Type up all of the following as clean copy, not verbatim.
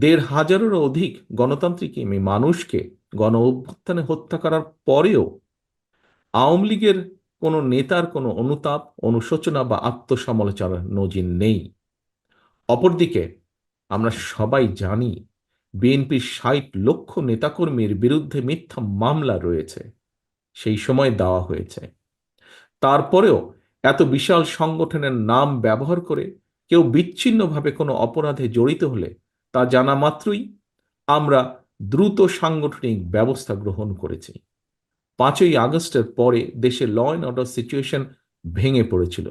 1,500-এরও অধিক গণতান্ত্রিক মানুষকে গণ অভ্যুত্থানে হত্যা করার পরেও আওয়ামী লীগের কোনো নেতার কোনো অনুতাপ, অনুশোচনা বা আত্মসমালোচনার নজির নেই। অপরদিকে আমরা সবাই জানি বিএনপির 60 লক্ষ নেতাকর্মীর বিরুদ্ধে মিথ্যা মামলা রয়েছে, সেই সময় দেওয়া হয়েছে। তারপরেও এত বিশাল সংগঠনের নাম ব্যবহার করে কেউ বিচ্ছিন্নভাবে কোনো অপরাধে জড়িত হলে তা জানা মাত্রই আমরা দ্রুত সাংগঠনিক ব্যবস্থা গ্রহণ করেছি। 5ই আগস্টের পরে দেশে ল অ্যান্ড অর্ডার সিচুয়েশন ভেঙে পড়েছিল,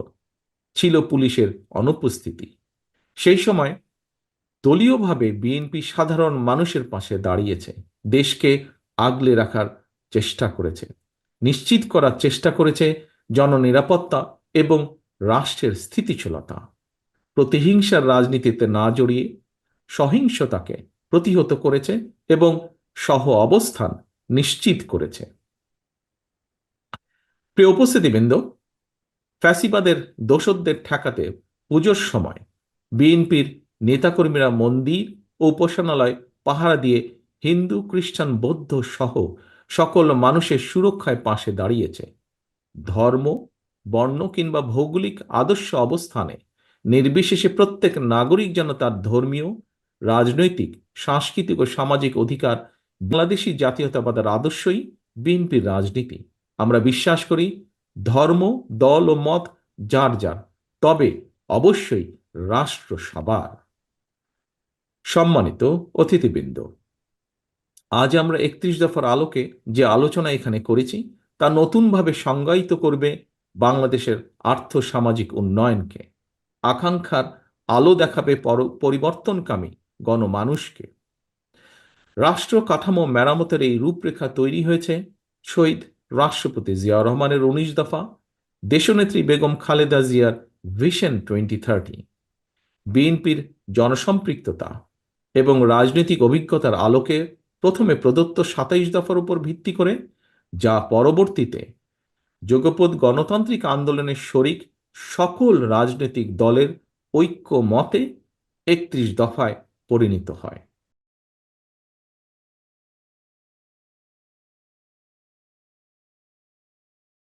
ছিল পুলিশের অনুপস্থিতি। সেই সময় দলীয়ভাবে বিএনপি সাধারণ মানুষের পাশে দাঁড়িয়েছে, দেশকে আগলে রাখার চেষ্টা করেছে, নিশ্চিত করার চেষ্টা করেছে জননিরাপত্তা এবং রাষ্ট্রের স্থিতিশীলতা। প্রতিহিংসার রাজনীতিতে না জড়িয়ে সহিংসতাকে প্রতিহত করেছে এবং সহ অবস্থান নিশ্চিত করেছে। প্রিয় উপস্থিতিবৃন্দ, ফ্যাসিবাদের দোসরদের ঠেকাতে পুজোর সময় বিএনপির নেতাকর্মীরা মন্দির ও উপাসনালয় পাহারা দিয়ে হিন্দু, খ্রিস্টান, বৌদ্ধ সহ সকল মানুষের সুরক্ষায় পাশে দাঁড়িয়েছে। ধর্ম, বর্ণ কিংবা ভৌগোলিক আদর্শ অবস্থানে নির্বিশেষে প্রত্যেক নাগরিক যেন তার ধর্মীয়, রাজনৈতিক, সাংস্কৃতিক ও সামাজিক অধিকার, বাংলাদেশী জাতীয়তাবাদের আদর্শই বিএনপির রাজনীতি। আমরা বিশ্বাস করি ধর্ম, দল ও মত যার যার, তবে অবশ্যই রাষ্ট্র সবার। সম্মানিত অতিথিবৃন্দ, আজ আমরা 31 দফার আলোকে যে আলোচনা এখানে করেছি তা নতুনভাবে সংজ্ঞায়িত করবে বাংলাদেশের আর্থ সামাজিক উন্নয়নকে, আকাঙ্ক্ষার আলো দেখাবে পরিবর্তনকামী গণমানুষকে। রাষ্ট্র কাঠামো মেরামতের এই রূপরেখা তৈরি হয়েছে শহীদ রাষ্ট্রপতি জিয়াউর রহমানের 19 দফা, দেশনেত্রী বেগম খালেদা জিয়ার ভিশন 2030, বিএনপির জনসম্পৃক্ততা এবং রাজনৈতিক অভিজ্ঞতার আলোকে প্রথমে প্রদত্ত 27 দফার উপর ভিত্তি করে, যা পরবর্তীতে যুগপৎ গণতান্ত্রিক আন্দোলনের শরিক সকল রাজনৈতিক দলের ঐক্য মতে 31 দফায় পরিণত হয়।